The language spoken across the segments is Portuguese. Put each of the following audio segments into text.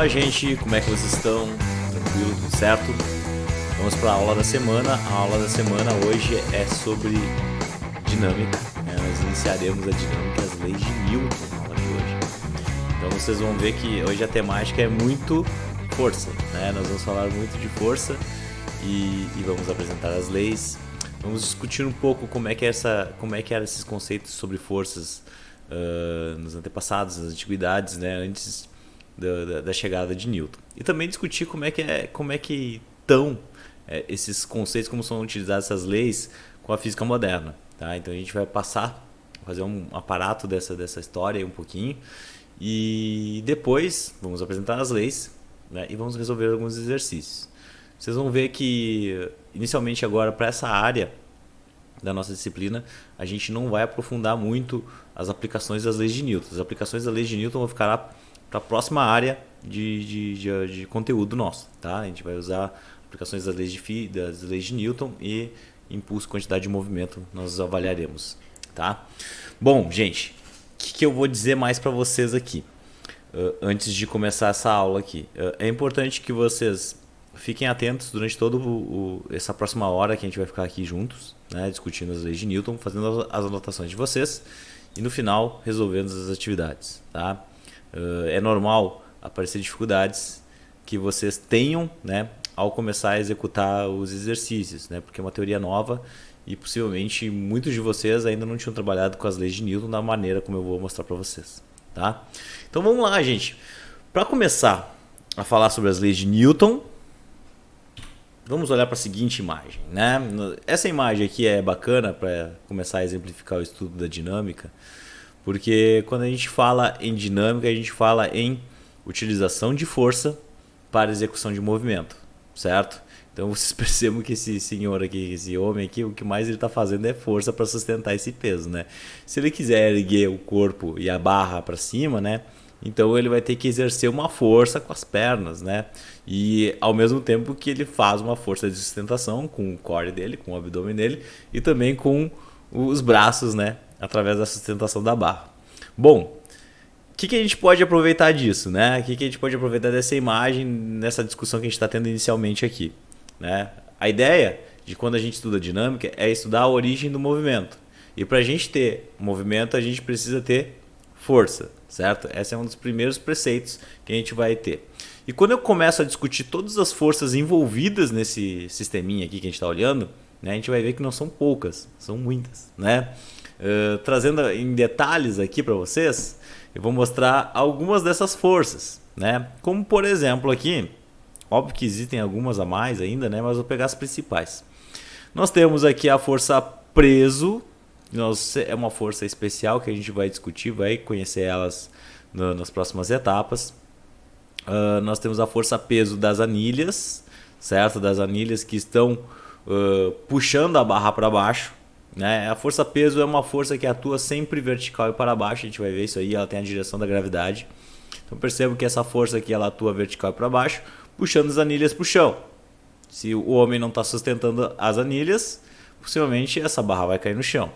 Olá, gente, como é que vocês estão? Tranquilo, tudo certo? Vamos para a aula da semana. A aula da semana hoje é sobre dinâmica, né? Nós iniciaremos a dinâmica, as leis de Newton na aula de hoje. Então vocês vão ver que hoje a temática é muito força, né? Nós vamos falar muito de força e vamos apresentar as leis. Vamos discutir um pouco como é que eram esses conceitos sobre forças nos antepassados, nas antiguidades, né? Antes da chegada de Newton. E também discutir como é que estão esses conceitos, como são utilizadas essas leis com a física moderna. Tá? Então a gente vai fazer um aparato dessa história um pouquinho e depois vamos apresentar as leis, né? E vamos resolver alguns exercícios. Vocês vão ver que inicialmente agora para essa área da nossa disciplina a gente não vai aprofundar muito as aplicações das leis de Newton. As aplicações das leis de Newton vão ficar para a próxima área de conteúdo nosso. Tá? A gente vai usar aplicações das leis de Newton e impulso e quantidade de movimento nós avaliaremos. Tá? Bom, gente, o que eu vou dizer mais para vocês aqui antes de começar essa aula aqui? É importante que vocês fiquem atentos durante toda essa próxima hora que a gente vai ficar aqui juntos, né, discutindo as leis de Newton, fazendo as anotações de vocês e no final resolvendo as atividades. Tá? É normal aparecer dificuldades que vocês tenham, né, ao começar a executar os exercícios, né, porque é uma teoria nova e possivelmente muitos de vocês ainda não tinham trabalhado com as leis de Newton da maneira como eu vou mostrar para vocês. Tá? Então vamos lá, gente. Para começar a falar sobre as leis de Newton, vamos olhar para a seguinte imagem, né? Essa imagem aqui é bacana para começar a exemplificar o estudo da dinâmica, porque quando a gente fala em dinâmica, a gente fala em utilização de força para execução de movimento, certo? Então vocês percebam que esse senhor aqui, esse homem aqui, o que mais ele está fazendo é força para sustentar esse peso, né? Se ele quiser erguer o corpo e a barra para cima, né? Então ele vai ter que exercer uma força com as pernas, né? E ao mesmo tempo que ele faz uma força de sustentação com o core dele, com o abdômen dele e também com os braços, né? Através da sustentação da barra. Bom, o que a gente pode aproveitar disso, né? O que a gente pode aproveitar dessa imagem, nessa discussão que a gente está tendo inicialmente aqui, né? A ideia de quando a gente estuda dinâmica é estudar a origem do movimento. E para a gente ter movimento, a gente precisa ter força, certo? Esse é um dos primeiros preceitos que a gente vai ter. E quando eu começo a discutir todas as forças envolvidas nesse sisteminha aqui que a gente está olhando, né, a gente vai ver que não são poucas, são muitas, né? Trazendo em detalhes aqui para vocês, eu vou mostrar algumas dessas forças, né? Como por exemplo aqui, óbvio que existem algumas a mais ainda, né? Mas eu vou pegar as principais. Nós temos aqui a força preso. É uma força especial que a gente vai discutir, vai conhecer elas nas próximas etapas. Nós temos a força peso das anilhas, certo? Das anilhas que estão puxando a barra para baixo, né? A força peso é uma força que atua sempre vertical e para baixo, a gente vai ver isso aí, ela tem a direção da gravidade. Então percebo que essa força aqui ela atua vertical e para baixo, puxando as anilhas para o chão. Se o homem não está sustentando as anilhas, possivelmente essa barra vai cair no chão.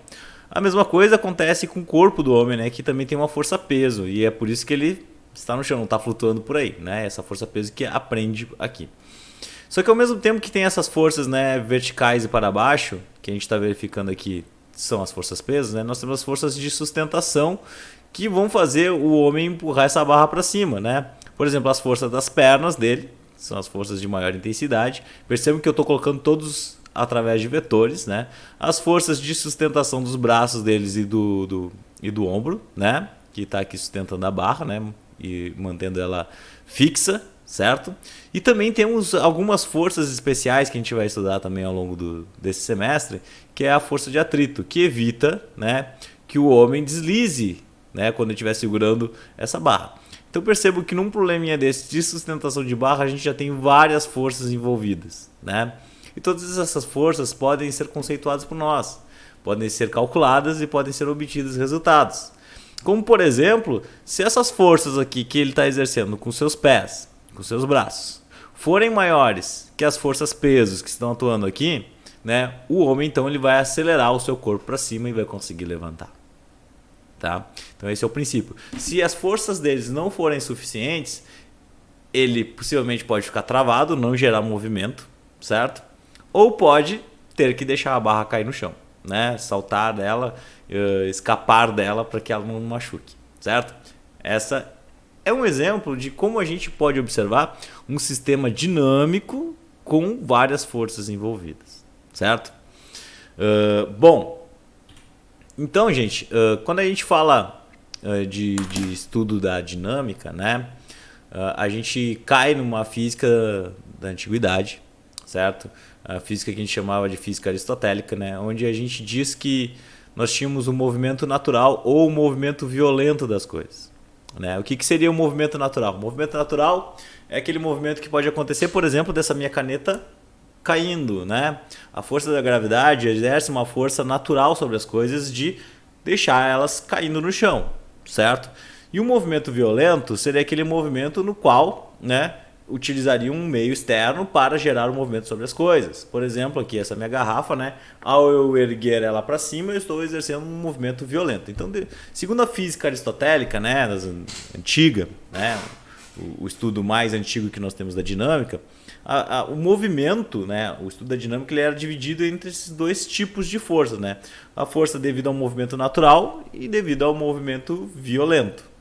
A mesma coisa acontece com o corpo do homem, né, que também tem uma força peso e é por isso que ele está no chão, não está flutuando por aí, né? Essa força peso que aprende aqui. Só que ao mesmo tempo que tem essas forças, né, verticais e para baixo, que a gente está verificando aqui são as forças peso, né, nós temos as forças de sustentação que vão fazer o homem empurrar essa barra para cima, né? Por exemplo, as forças das pernas dele são as forças de maior intensidade. Percebam que eu estou colocando todos através de vetores, né? As forças de sustentação dos braços deles e do ombro, né? Que está aqui sustentando a barra, né? E mantendo ela fixa, certo? E também temos algumas forças especiais que a gente vai estudar também ao longo desse semestre, que é a força de atrito, que evita, né, que o homem deslize, né, quando ele estiver segurando essa barra. Então percebo que num probleminha desse de sustentação de barra a gente já tem várias forças envolvidas, né? E todas essas forças podem ser conceituadas por nós, podem ser calculadas e podem ser obtidos resultados. Como por exemplo, se essas forças aqui que ele está exercendo com seus pés, com seus braços, forem maiores que as forças pesos que estão atuando aqui, né, o homem então ele vai acelerar o seu corpo para cima e vai conseguir levantar. Tá? Então esse é o princípio. Se as forças deles não forem suficientes, ele possivelmente pode ficar travado, não gerar movimento, certo? Ou pode ter que deixar a barra cair no chão, né? Saltar dela, escapar dela para que ela não machuque, certo? Essa é um exemplo de como a gente pode observar um sistema dinâmico com várias forças envolvidas, certo? Bom, então, gente, quando a gente fala de estudo da dinâmica, né? A gente cai numa física da antiguidade, certo? A física que a gente chamava de física aristotélica, né? Onde a gente diz que nós tínhamos um movimento natural ou um movimento violento das coisas, né? O que seria um movimento natural? O movimento natural é aquele movimento que pode acontecer, por exemplo, dessa minha caneta caindo, né? A força da gravidade exerce uma força natural sobre as coisas de deixar elas caindo no chão, certo? E um movimento violento seria aquele movimento no qual, né, utilizaria um meio externo para gerar um movimento sobre as coisas. Por exemplo, aqui essa minha garrafa, né, ao eu erguer ela para cima, eu estou exercendo um movimento violento. Então, segundo a física aristotélica, né, antiga, né, o estudo mais antigo que nós temos da dinâmica, o movimento, né, o estudo da dinâmica, ele era dividido entre esses dois tipos de força, né? A força devido ao movimento natural e devido ao movimento violento.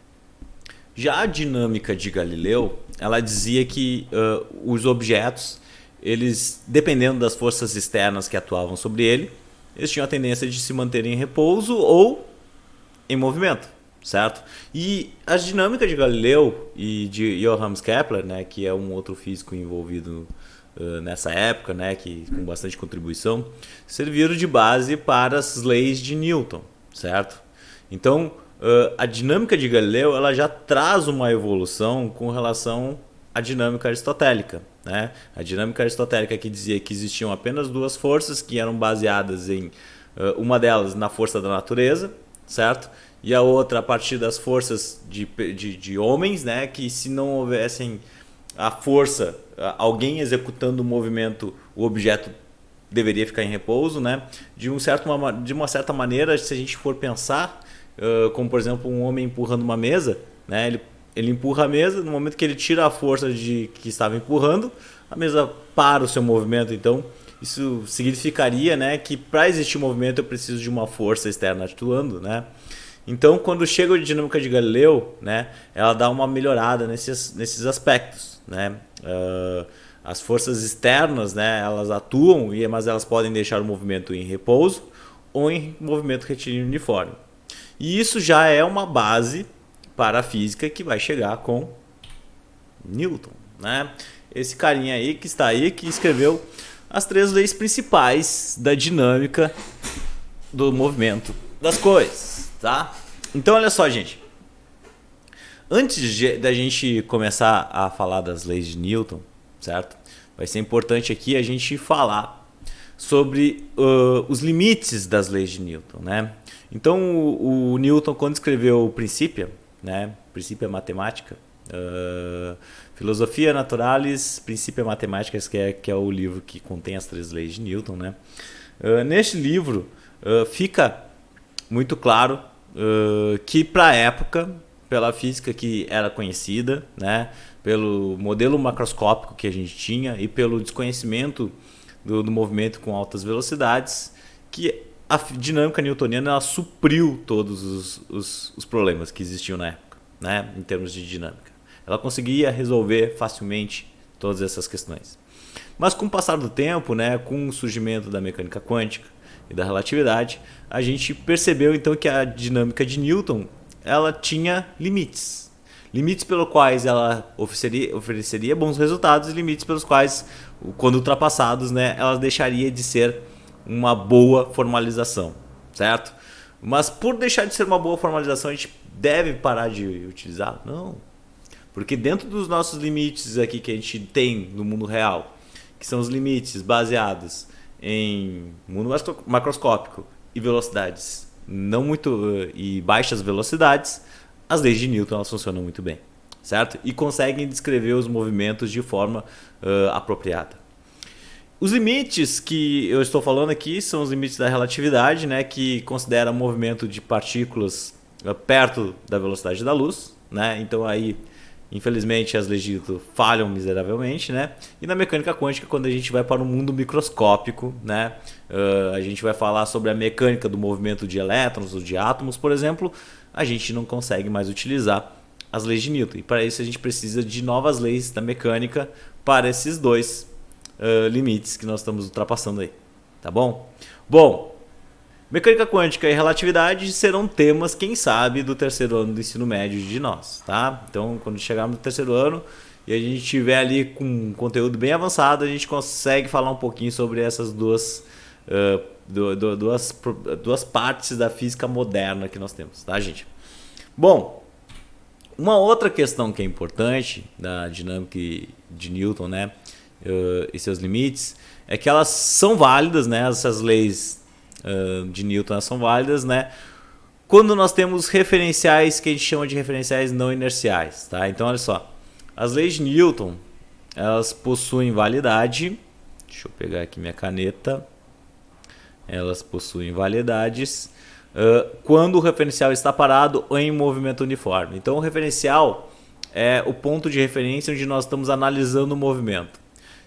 Já a dinâmica de Galileu, ela dizia que os objetos, eles, dependendo das forças externas que atuavam sobre ele, eles tinham a tendência de se manter em repouso ou em movimento, certo? E a dinâmica de Galileu e de Johannes Kepler, né, que é um outro físico envolvido nessa época, né, que com bastante contribuição, serviram de base para as leis de Newton, certo? Então, a dinâmica de Galileu, ela já traz uma evolução com relação à dinâmica aristotélica, né? A dinâmica aristotélica que dizia que existiam apenas duas forças que eram baseadas em uma delas na força da natureza, certo? E a outra a partir das forças de homens, né? Que se não houvessem a força, alguém executando o movimento, o objeto deveria ficar em repouso, né? De uma certa maneira, se a gente for pensar, como por exemplo um homem empurrando uma mesa, né? Ele empurra a mesa, no momento que ele tira a força que estava empurrando, a mesa para o seu movimento. Então isso significaria, né, que para existir movimento eu preciso de uma força externa atuando, né? Então quando chega a dinâmica de Galileu, né, ela dá uma melhorada nesses aspectos, né? As forças externas, né, elas atuam, mas elas podem deixar o movimento em repouso ou em movimento retilíneo uniforme. E isso já é uma base para a física que vai chegar com Newton, né? Esse carinha aí que está aí, que escreveu as 3 leis principais da dinâmica do movimento das coisas, tá? Então olha só, gente. Antes da gente começar a falar das leis de Newton, certo? Vai ser importante aqui a gente falar sobre os limites das leis de Newton, né? Então o Newton, quando escreveu o Principia, né? Principia Mathematica, Philosophia Naturalis Principia Mathematicus, que é o livro que contém as 3 leis de Newton, né? Neste livro fica muito claro que para a época, pela física que era conhecida, né? Pelo modelo macroscópico que a gente tinha e pelo desconhecimento do movimento com altas velocidades, que a dinâmica newtoniana ela supriu todos os problemas que existiam na época, né, em termos de dinâmica. Ela conseguia resolver facilmente todas essas questões. Mas com o passar do tempo, né, com o surgimento da mecânica quântica e da relatividade, a gente percebeu então que a dinâmica de Newton ela tinha limites. Limites pelos quais ela ofereceria bons resultados e limites pelos quais, quando ultrapassados, né, ela deixaria de ser uma boa formalização, certo? Mas por deixar de ser uma boa formalização, a gente deve parar de utilizar? Não. Porque dentro dos nossos limites aqui que a gente tem no mundo real, que são os limites baseados em mundo macroscópico e velocidades não muito e baixas velocidades, as leis de Newton elas funcionam muito bem, certo? E conseguem descrever os movimentos de forma apropriada. Os limites que eu estou falando aqui são os limites da relatividade, né, que considera o movimento de partículas perto da velocidade da luz, né? Então aí Infelizmente, as leis de Newton falham miseravelmente, né? E na mecânica quântica, quando a gente vai para o mundo microscópico, né? A gente vai falar sobre a mecânica do movimento de elétrons ou de átomos, por exemplo, a gente não consegue mais utilizar as leis de Newton. E para isso a gente precisa de novas leis da mecânica para esses dois limites que nós estamos ultrapassando aí, tá bom? Bom, mecânica quântica e relatividade serão temas, quem sabe, do terceiro ano do ensino médio de nós, tá? Então, quando chegarmos no terceiro ano e a gente estiver ali com um conteúdo bem avançado, a gente consegue falar um pouquinho sobre essas duas partes da física moderna que nós temos, tá, gente? Bom, uma outra questão que é importante da dinâmica de Newton, né, e seus limites, é que elas são válidas, né, essas leis de Newton são válidas, né, quando nós temos referenciais que a gente chama de referenciais não inerciais, tá? Então, olha só, as leis de Newton, elas possuem validade. Deixa eu pegar aqui minha caneta. Elas possuem validades quando o referencial está parado ou em movimento uniforme. Então, o referencial é o ponto de referência onde nós estamos analisando o movimento.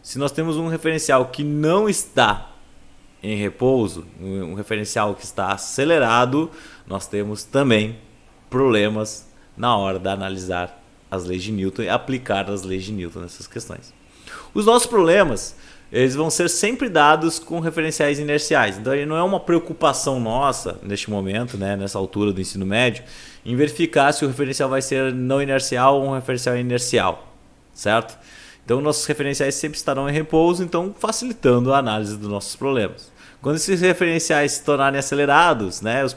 Se nós temos um referencial que não está em repouso, um referencial que está acelerado, nós temos também problemas na hora de analisar as leis de Newton e aplicar as leis de Newton nessas questões. Os nossos problemas, eles vão ser sempre dados com referenciais inerciais. Então, não é uma preocupação nossa, neste momento, né, nessa altura do ensino médio, em verificar se o referencial vai ser não inercial ou um referencial inercial, certo? Então, nossos referenciais sempre estarão em repouso, então facilitando a análise dos nossos problemas. Quando esses referenciais se tornarem acelerados, né, os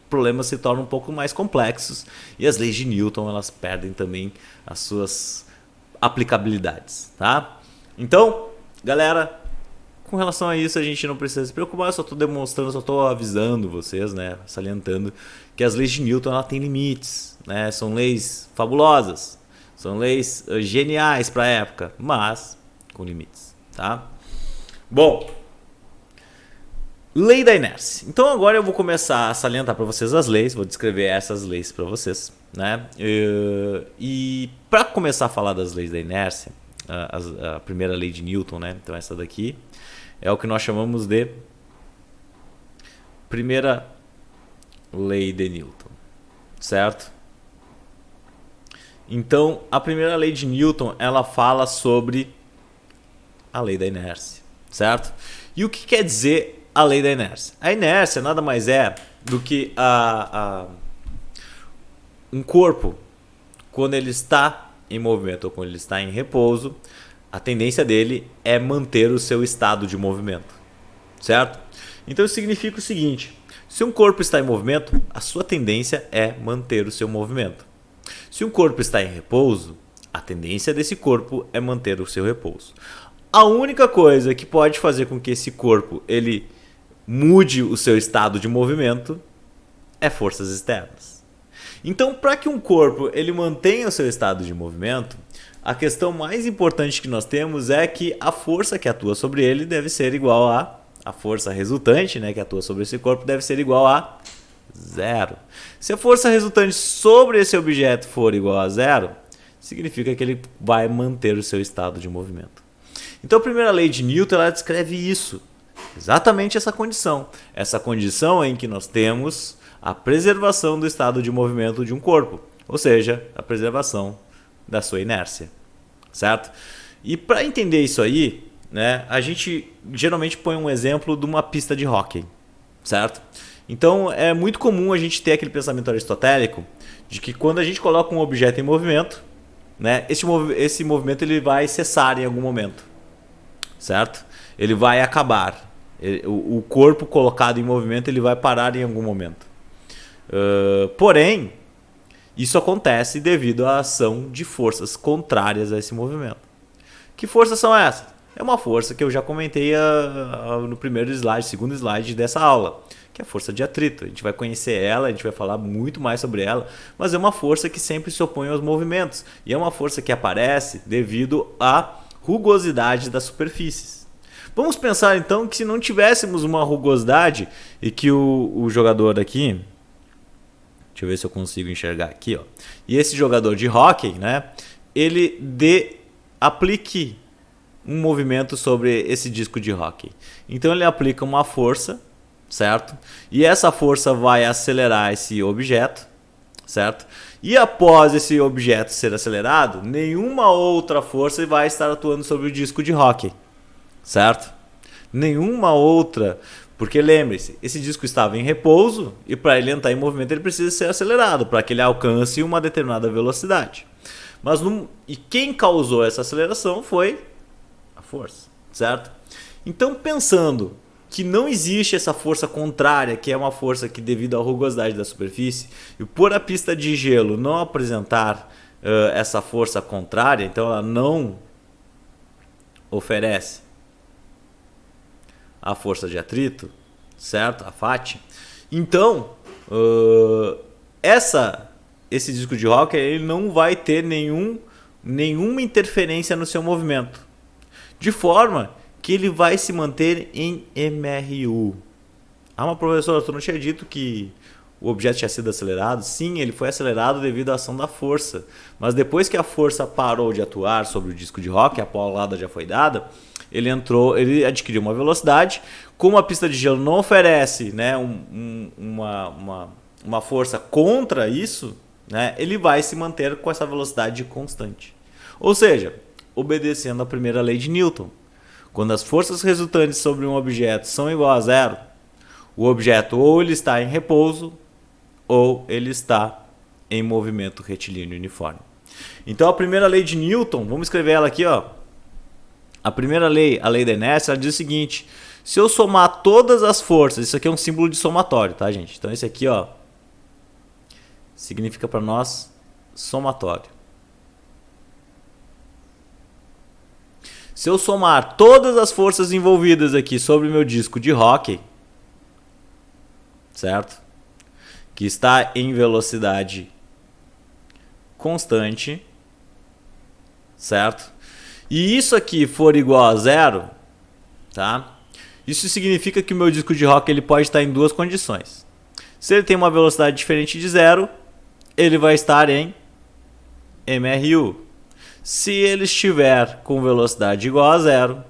problemas se tornam um pouco mais complexos e as leis de Newton, elas perdem também as suas aplicabilidades, tá? Então, galera, com relação a isso a gente não precisa se preocupar, eu só estou demonstrando, só estou avisando vocês, né, salientando que as leis de Newton, ela têm limites, né, são leis fabulosas, são leis geniais para a época, mas com limites, tá? Bom, lei da inércia. Então agora eu vou começar a salientar para vocês as leis, vou descrever essas leis para vocês, né? E para começar a falar das leis da inércia, a primeira lei de Newton, né? Então essa daqui é o que nós chamamos de primeira lei de Newton, certo? Então a primeira lei de Newton, ela fala sobre a lei da inércia, certo? E o que quer dizer a lei da inércia? A inércia nada mais é do que um corpo, quando ele está em movimento ou quando ele está em repouso, a tendência dele é manter o seu estado de movimento, certo? Então isso significa o seguinte: se um corpo está em movimento, a sua tendência é manter o seu movimento. Se um corpo está em repouso, a tendência desse corpo é manter o seu repouso. A única coisa que pode fazer com que esse corpo ele mude o seu estado de movimento é forças externas. Então, para que um corpo ele mantenha o seu estado de movimento, a questão mais importante que nós temos é que a força que atua sobre ele deve ser igual a força resultante, né, que atua sobre esse corpo deve ser igual a zero. Se a força resultante sobre esse objeto for igual a zero, significa que ele vai manter o seu estado de movimento. Então, a primeira lei de Newton, ela descreve isso. Exatamente essa condição em que nós temos a preservação do estado de movimento de um corpo, ou seja, a preservação da sua inércia, certo? E para entender isso aí, né, a gente geralmente põe um exemplo de uma pista de hóquei, certo? Então é muito comum a gente ter aquele pensamento aristotélico de que quando a gente coloca um objeto em movimento, né, esse movimento ele vai cessar em algum momento, certo? Ele vai acabar. O corpo colocado em movimento ele vai parar em algum momento. Porém, isso acontece devido à ação de forças contrárias a esse movimento. Que forças são essas? É uma força que eu já comentei no primeiro slide, segundo slide dessa aula, que é a força de atrito. A gente vai conhecer ela, a gente vai falar muito mais sobre ela, mas é uma força que sempre se opõe aos movimentos. E é uma força que aparece devido à rugosidade das superfícies. Vamos pensar então que se não tivéssemos uma rugosidade e que o jogador aqui, Deixa eu ver se eu consigo enxergar aqui, ó. E esse jogador de hóquei, né, ele aplique um movimento sobre esse disco de hóquei. Então ele aplica uma força, certo? E essa força vai acelerar esse objeto, certo? E após esse objeto ser acelerado, nenhuma outra força vai estar atuando sobre o disco de hóquei, certo? Nenhuma outra, porque lembre-se, esse disco estava em repouso e para ele entrar em movimento ele precisa ser acelerado para que ele alcance uma determinada velocidade. Mas e quem causou essa aceleração foi a força, certo? Então, pensando que não existe essa força contrária, que é uma força que, devido à rugosidade da superfície, e por a pista de gelo não apresentar essa força contrária, então ela não oferece a força de atrito, certo? A FAT. Então, esse disco de hóquei ele não vai ter nenhuma interferência no seu movimento, de forma que ele vai se manter em MRU. Mas professor, tu não tinha dito que o objeto tinha sido acelerado? Sim, ele foi acelerado devido à ação da força. Mas depois que a força parou de atuar sobre o disco de hóquei, a paulada já foi dada, ele adquiriu uma velocidade. Como a pista de gelo não oferece, né, uma força contra isso, né, ele vai se manter com essa velocidade constante. Ou seja, obedecendo a primeira lei de Newton. Quando as forças resultantes sobre um objeto são igual a zero, o objeto ou ele está em repouso ou ele está em movimento retilíneo uniforme. Então a primeira lei de Newton, vamos escrever ela aqui, ó. A primeira lei, a lei da inércia, ela diz o seguinte: se eu somar todas as forças, isso aqui é um símbolo de somatório, tá, gente? Então esse aqui, ó, significa para nós somatório. Se eu somar todas as forças envolvidas aqui sobre o meu disco de hóquei, certo? Que está em velocidade constante, certo? E isso aqui for igual a zero, tá? Isso significa que o meu disco de hóquei ele pode estar em duas condições. Se ele tem uma velocidade diferente de zero, ele vai estar em MRU. Se ele estiver com velocidade igual a zero,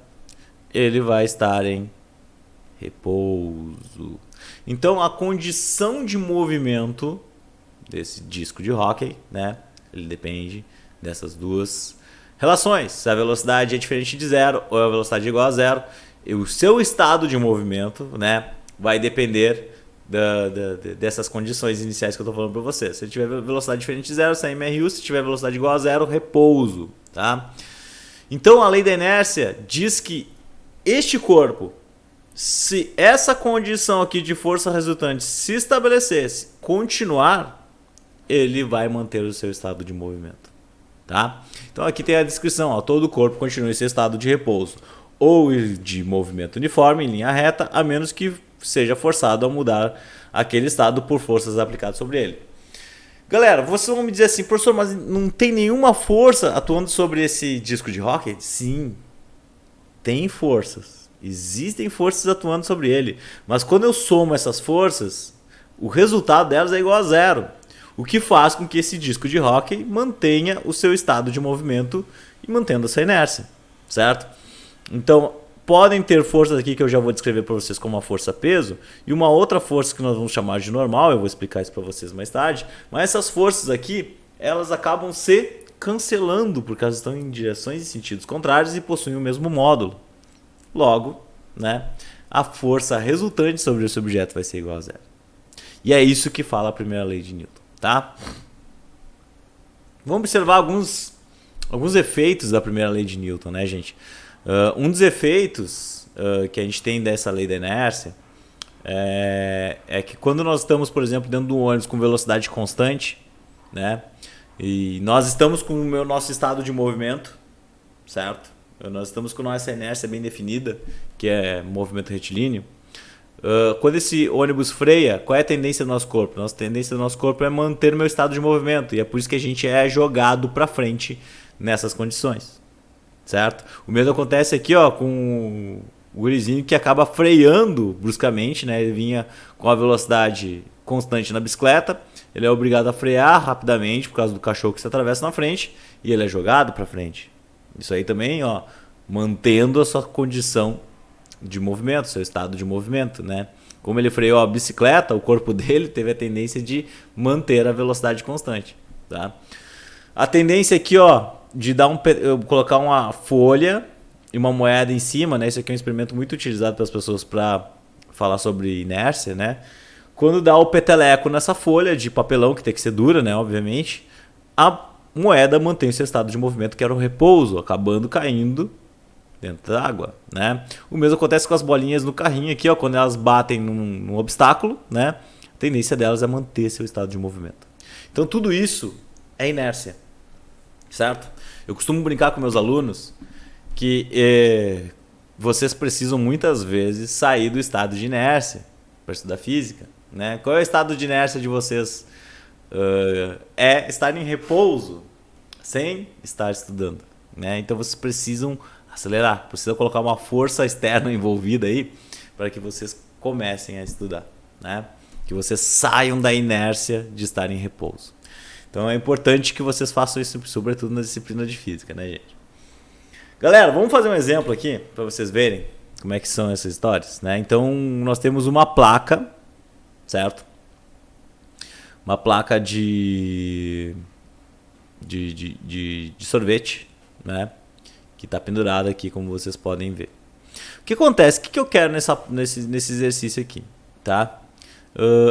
ele vai estar em repouso. Então, a condição de movimento desse disco de hóquei, né, ele depende dessas duas relações. Se a velocidade é diferente de zero ou a velocidade é igual a zero, o seu estado de movimento, né, vai depender dessas condições iniciais que eu estou falando para você. Se ele tiver velocidade diferente de zero, está em MRU. Se tiver velocidade igual a zero, repouso. Tá? Então, a lei da inércia diz que este corpo, se essa condição aqui de força resultante se estabelecer, continuar, ele vai manter o seu estado de movimento. Tá? Então, aqui tem a descrição. Ó, todo o corpo continua em seu estado de repouso ou de movimento uniforme, em linha reta, a menos que seja forçado a mudar aquele estado por forças aplicadas sobre ele. Galera, vocês vão me dizer assim: professor, mas não tem nenhuma força atuando sobre esse disco de hóquei? Sim, tem forças. Existem forças atuando sobre ele. Mas quando eu somo essas forças, o resultado delas é igual a zero. O que faz com que esse disco de hóquei mantenha o seu estado de movimento e mantendo essa inércia. Certo? Então, podem ter forças aqui que eu já vou descrever para vocês como uma força-peso e uma outra força que nós vamos chamar de normal, eu vou explicar isso para vocês mais tarde, mas essas forças aqui, elas acabam se cancelando porque elas estão em direções e sentidos contrários e possuem o mesmo módulo. Logo, né, a força resultante sobre esse objeto vai ser igual a zero. E é isso que fala a primeira lei de Newton, tá? Vamos observar alguns efeitos da primeira lei de Newton, né, gente? Um dos efeitos que a gente tem dessa lei da inércia é que quando nós estamos, por exemplo, dentro de um ônibus com velocidade constante, né, e nós estamos com o nosso estado de movimento, certo? Nós estamos com nossa inércia bem definida, que é movimento retilíneo. Quando esse ônibus freia, qual é a tendência do nosso corpo? Nossa tendência do nosso corpo é manter o meu estado de movimento, e é por isso que a gente é jogado para frente nessas condições. Certo? O mesmo acontece aqui, ó, com o gurizinho que acaba freando bruscamente, né? Ele vinha com a velocidade constante na bicicleta, ele é obrigado a frear rapidamente por causa do cachorro que se atravessa na frente e ele é jogado para frente. Isso aí também, ó, mantendo a sua condição de movimento, seu estado de movimento, né? Como ele freou a bicicleta, o corpo dele teve a tendência de manter a velocidade constante, tá? A tendência aqui, ó, de colocar uma folha e uma moeda em cima, né? Isso aqui é um experimento muito utilizado pelas pessoas para falar sobre inércia, né? Quando dá o peteleco nessa folha de papelão, que tem que ser dura, né? Obviamente, a moeda mantém o seu estado de movimento, que era o repouso, acabando caindo dentro da água, né? O mesmo acontece com as bolinhas no carrinho aqui, ó, quando elas batem num obstáculo, né? A tendência delas é manter seu estado de movimento. Então tudo isso é inércia, certo? Eu costumo brincar com meus alunos que vocês precisam muitas vezes sair do estado de inércia para estudar física, né? Qual é o estado de inércia de vocês? É estar em repouso sem estar estudando, né? Então vocês precisam acelerar, precisa colocar uma força externa envolvida aí para que vocês comecem a estudar, né? Que vocês saiam da inércia de estar em repouso. Então é importante que vocês façam isso, sobretudo na disciplina de física, né, gente? Galera, vamos fazer um exemplo aqui para vocês verem como é que são essas histórias, né? Então nós temos uma placa, certo? Uma placa de sorvete, né? Que está pendurada aqui, como vocês podem ver. O que acontece? O que eu quero nesse exercício aqui, tá?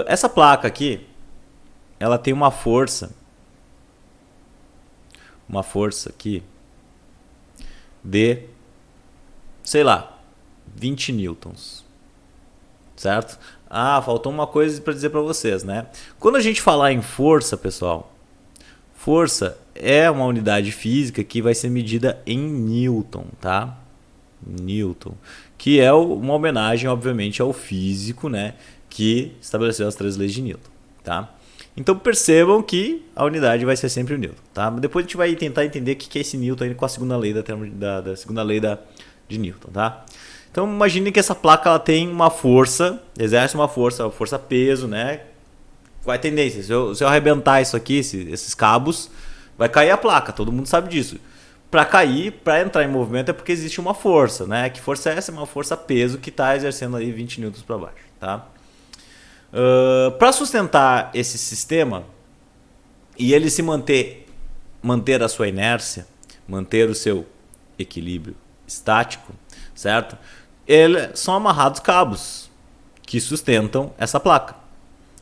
Essa placa aqui, ela tem uma força aqui de, sei lá, 20 newtons, certo? Ah, faltou uma coisa para dizer para vocês, né? Quando a gente falar em força, pessoal, força é uma unidade física que vai ser medida em newton, tá? Newton, que é uma homenagem, obviamente, ao físico, né, que estabeleceu as 3 leis de Newton, tá? Então percebam que a unidade vai ser sempre o newton, tá? Depois a gente vai tentar entender o que é esse newton aí com a segunda lei da segunda lei de Newton, tá? Então imagine que essa placa ela tem uma força, exerce uma força peso, né? Qual é a tendência? Se eu arrebentar isso aqui, esses cabos, vai cair a placa, todo mundo sabe disso. Para cair, para entrar em movimento é porque existe uma força, né? Que força é essa? É uma força peso que está exercendo aí 20 newtons para baixo, tá? Para sustentar esse sistema e ele se manter a sua inércia, manter o seu equilíbrio estático, certo? São amarrados cabos que sustentam essa placa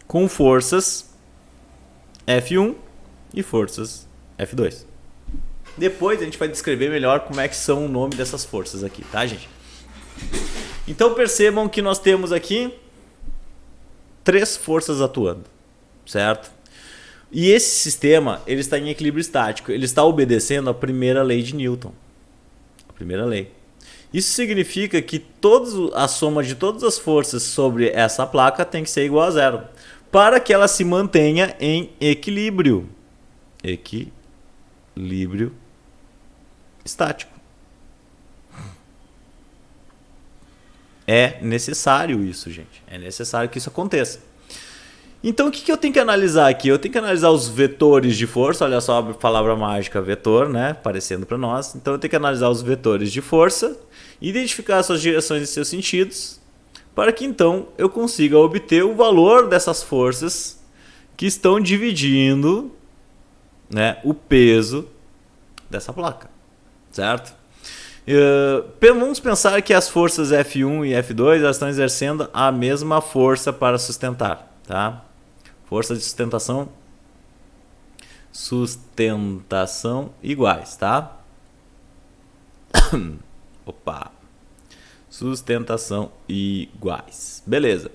com forças F1 e forças F2. Depois a gente vai descrever melhor como é que são o nome dessas forças aqui, tá, gente? Então percebam que nós temos aqui 3 forças atuando, certo? E esse sistema ele está em equilíbrio estático, ele está obedecendo a primeira lei de Newton. A primeira lei. Isso significa que a soma de todas as forças sobre essa placa tem que ser igual a 0, para que ela se mantenha em equilíbrio. Equilíbrio estático. É necessário isso, gente. É necessário que isso aconteça. Então o que eu tenho que analisar aqui? Eu tenho que analisar os vetores de força. Olha só a palavra mágica vetor, né? Aparecendo para nós. Então eu tenho que analisar os vetores de força, identificar suas direções e seus sentidos, para que então eu consiga obter o valor dessas forças que estão dividindo, né, o peso dessa placa, certo? Vamos pensar que as forças F1 e F2 elas estão exercendo a mesma força para sustentar, tá? Força de sustentação iguais, tá? Opa. Sustentação iguais. Beleza.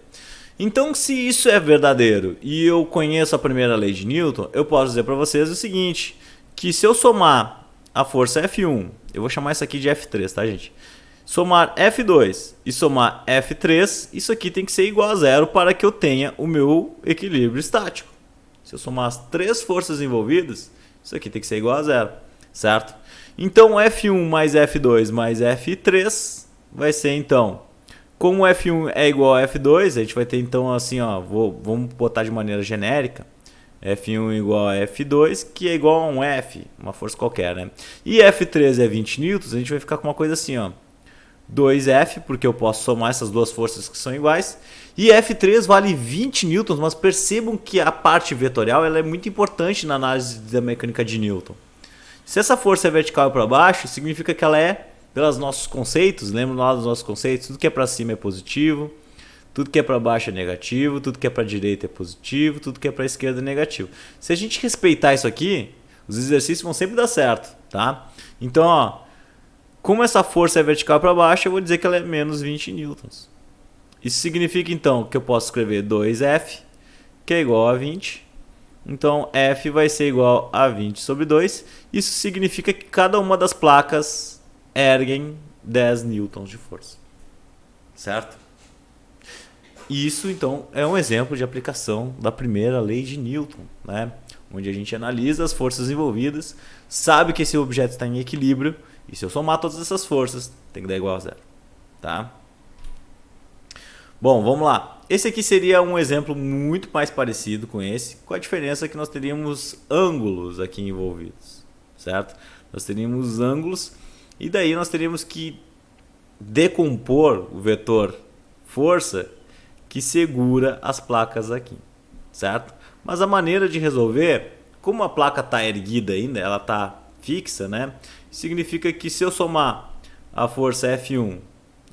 Então, se isso é verdadeiro e eu conheço a primeira lei de Newton, eu posso dizer para vocês o seguinte, que se eu somar a força F1, eu vou chamar isso aqui de F3, tá, gente? Somar F2 e somar F3, isso aqui tem que ser igual a 0 para que eu tenha o meu equilíbrio estático. Se eu somar as 3 forças envolvidas, isso aqui tem que ser igual a 0, certo? Então, F1 mais F2 mais F3 vai ser, então, Como F1 é igual a F2, a gente vai ter então assim, ó, vamos botar de maneira genérica, F1 igual a F2, que é igual a um F, uma força qualquer, né? E F3 é 20 newtons, a gente vai ficar com uma coisa assim, ó, 2F, porque eu posso somar essas duas forças que são iguais, e F3 vale 20 newtons, mas percebam que a parte vetorial ela é muito importante na análise da mecânica de Newton. Se essa força é vertical para baixo, significa que ela é, pelos nossos conceitos, lembra lá dos nossos conceitos, tudo que é para cima é positivo, tudo que é para baixo é negativo, tudo que é para direita é positivo, tudo que é para esquerda é negativo. Se a gente respeitar isso aqui, os exercícios vão sempre dar certo, tá? Então, ó, como essa força é vertical para baixo, eu vou dizer que ela é menos 20 newtons. Isso significa então que eu posso escrever 2F, que é igual a 20. Então F vai ser igual a 20 sobre 2. Isso significa que cada uma das placas erguem 10 newtons de força. Certo? Isso então é um exemplo de aplicação da primeira lei de Newton, né? Onde a gente analisa as forças envolvidas, sabe que esse objeto está em equilíbrio, e se eu somar todas essas forças, tem que dar igual a zero. Tá? Bom, vamos lá. Esse aqui seria um exemplo muito mais parecido com esse, com a diferença que nós teríamos ângulos aqui envolvidos, certo? Nós teríamos ângulos e daí nós teríamos que decompor o vetor força que segura as placas aqui, certo? Mas a maneira de resolver, como a placa está erguida ainda, ela está fixa, né? Significa que se eu somar a força F1,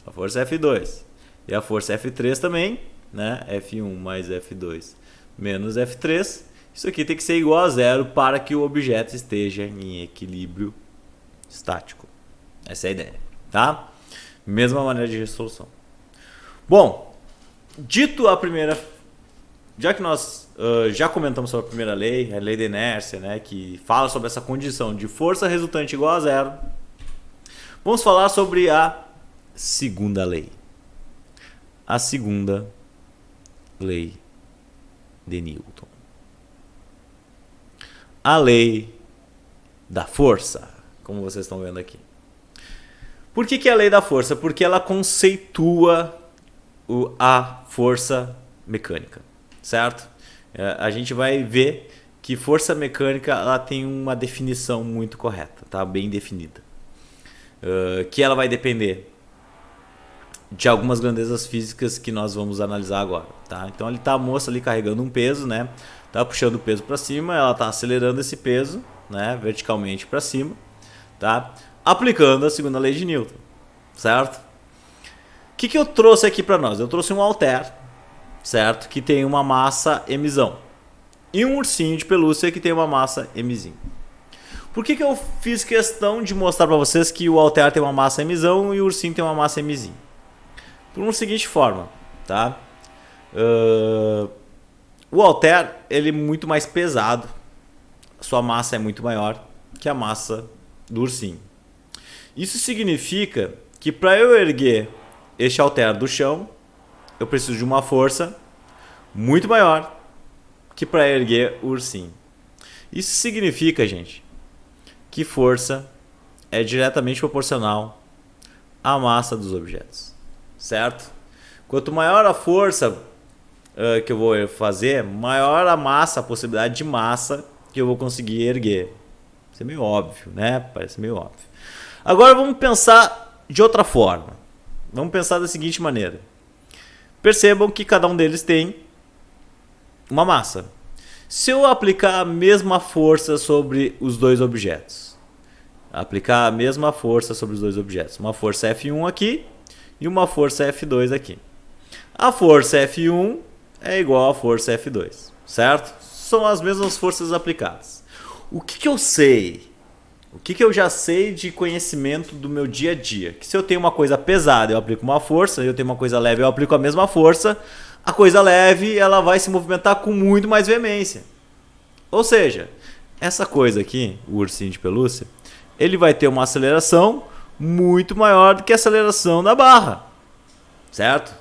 a força F2 e a força F3 também, né? F1 mais F2 menos F3, isso aqui tem que ser igual a zero para que o objeto esteja em equilíbrio estático. Essa é a ideia, tá? Mesma maneira de resolução. Bom, dito a primeira, já que nós já comentamos sobre a primeira lei, a lei da inércia, né, que fala sobre essa condição de força resultante igual a zero, vamos falar sobre a segunda lei. A segunda lei de Newton. A lei da força, como vocês estão vendo aqui. Por que é a lei da força? Porque ela conceitua a força mecânica, certo? A gente vai ver que força mecânica ela tem uma definição muito correta, tá? Bem definida. Que ela vai depender de algumas grandezas físicas que nós vamos analisar agora, tá? Então ali está a moça ali carregando um peso, né? Tá puxando o peso para cima, ela está acelerando esse peso, né? Verticalmente para cima, tá? Aplicando a segunda lei de Newton, certo? O que eu trouxe aqui para nós? Eu trouxe um halter, certo? Que tem uma massa mzão e um ursinho de pelúcia que tem uma massa mzinho. Por que eu fiz questão de mostrar para vocês que o halter tem uma massa mzão e o ursinho tem uma massa mzinho? Por uma seguinte forma, tá? O halter ele é muito mais pesado, sua massa é muito maior que a massa do ursinho. Isso significa que para eu erguer este halter do chão, eu preciso de uma força muito maior que para erguer o ursinho. Isso significa, gente, que força é diretamente proporcional à massa dos objetos. Certo? Quanto maior a força que eu vou fazer, maior a massa, a possibilidade de massa que eu vou conseguir erguer. Isso é meio óbvio, né? Parece meio óbvio. Agora vamos pensar de outra forma. Vamos pensar da seguinte maneira. Percebam que cada um deles tem uma massa. Se eu aplicar a mesma força sobre os dois objetos, uma força F1 aqui e uma força F2 aqui. A força F1 é igual à força F2, certo? São as mesmas forças aplicadas. O que eu sei? O que eu já sei de conhecimento do meu dia a dia? Que se eu tenho uma coisa pesada, eu aplico uma força, eu tenho uma coisa leve, eu aplico a mesma força. A coisa leve, ela vai se movimentar com muito mais veemência. Ou seja, essa coisa aqui, o ursinho de pelúcia, ele vai ter uma aceleração muito maior do que a aceleração da barra, certo?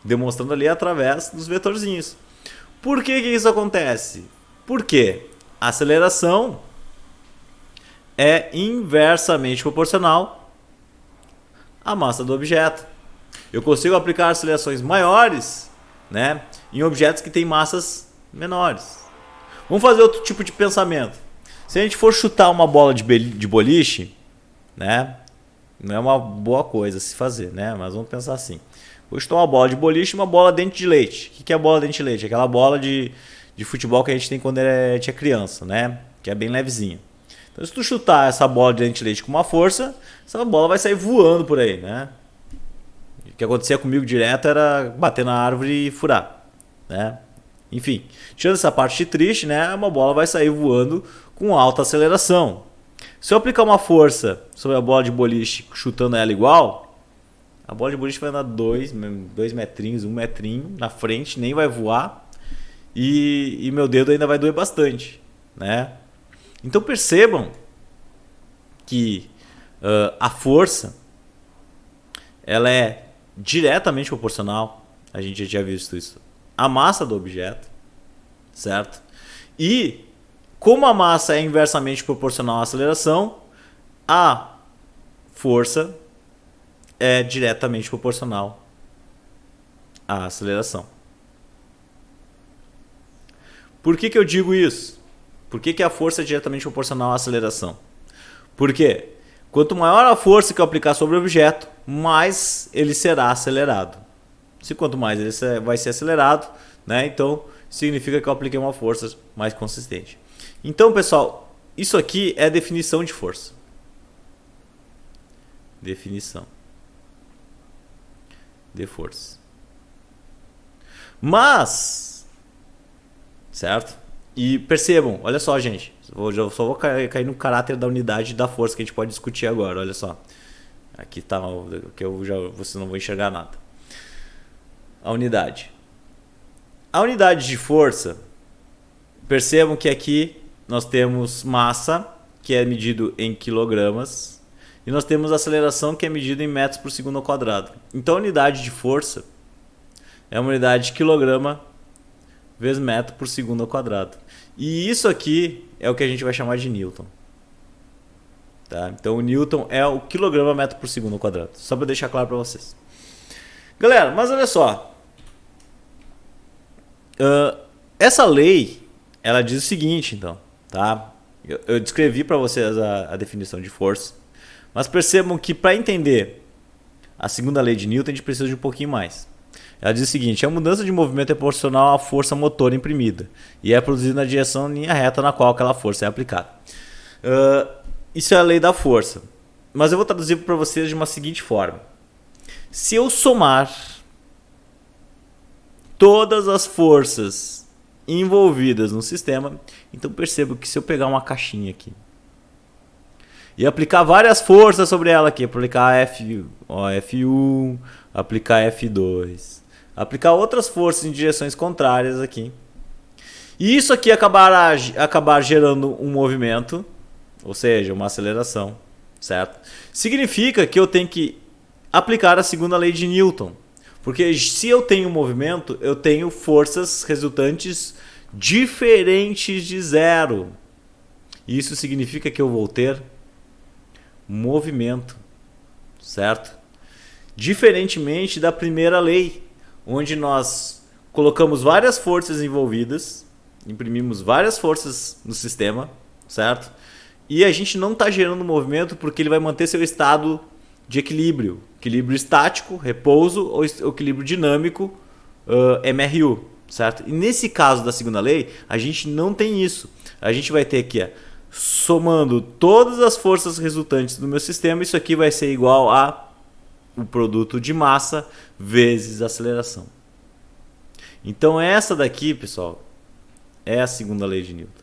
Demonstrando ali através dos vetorzinhos. Por que isso acontece? Porque a aceleração é inversamente proporcional à massa do objeto, Eu consigo aplicar acelerações maiores, né, em objetos que têm massas menores. Vamos fazer outro tipo de pensamento. Se a gente for chutar uma bola de boliche, né, não é uma boa coisa se fazer, né, mas vamos pensar assim. Vou chutar uma bola de boliche e uma bola dente de leite. O que é a bola dente de leite? Aquela bola de futebol que a gente tem quando a gente é criança, né, que é bem levezinha. Então, se tu chutar essa bola de dente de leite com uma força, essa bola vai sair voando por aí, né? O que acontecia comigo direto era bater na árvore e furar, né? Enfim, tirando essa parte triste, né? Uma bola vai sair voando com alta aceleração. Se eu aplicar uma força sobre a bola de boliche chutando ela igual, a bola de boliche vai andar 2 metrinhos, 1 metrinho na frente, nem vai voar e meu dedo ainda vai doer bastante, né? Então percebam que a força ela é diretamente proporcional, a gente já tinha visto isso, à massa do objeto, certo? E como a massa é inversamente proporcional à aceleração, a força é diretamente proporcional à aceleração. Por que eu digo isso? Por que a força é diretamente proporcional à aceleração? Porque quanto maior a força que eu aplicar sobre o objeto, mais ele será acelerado. Se quanto mais ele vai ser acelerado, né, então significa que eu apliquei uma força mais consistente. Então, pessoal, isso aqui é definição de força. Definição de força. Mas, certo? E percebam, olha só, gente. Eu só vou cair no caráter da unidade da força que a gente pode discutir agora. Olha só. Aqui está, que vocês não vão enxergar nada. A unidade. A unidade de força, percebam que aqui nós temos massa, que é medido em quilogramas, e nós temos aceleração, que é medida em metros por segundo ao quadrado. Então a unidade de força é uma unidade de quilograma vezes metro por segundo ao quadrado. E isso aqui é o que a gente vai chamar de Newton. Tá? Então o Newton é o quilograma metro por segundo ao quadrado. Só para deixar claro para vocês. Galera, mas olha só. Essa lei, ela diz o seguinte, então. Tá? Eu descrevi para vocês a definição de força. Mas percebam que para entender a segunda lei de Newton, a gente precisa de um pouquinho mais. Ela diz o seguinte: a mudança de movimento é proporcional à força motora imprimida e é produzida na direção linha reta na qual aquela força é aplicada. Isso é a lei da força. Mas eu vou traduzir para vocês de uma seguinte forma. Se eu somar todas as forças envolvidas no sistema, então percebo que se eu pegar uma caixinha aqui e aplicar várias forças sobre ela aqui, aplicar F1, aplicar F2, aplicar outras forças em direções contrárias aqui, e isso aqui acabar gerando um movimento, ou seja, uma aceleração, certo? Significa que eu tenho que aplicar a segunda lei de Newton, porque se eu tenho movimento, eu tenho forças resultantes diferentes de zero. Isso significa que eu vou ter movimento, certo? Diferentemente da primeira lei, onde nós colocamos várias forças envolvidas, imprimimos várias forças no sistema, certo? E a gente não está gerando movimento porque ele vai manter seu estado de equilíbrio. Equilíbrio estático, repouso, ou equilíbrio dinâmico, MRU, certo? E nesse caso da segunda lei, a gente não tem isso. A gente vai ter aqui, somando todas as forças resultantes do meu sistema, isso aqui vai ser igual a o produto de massa vezes aceleração. Então essa daqui, pessoal, é a segunda lei de Newton.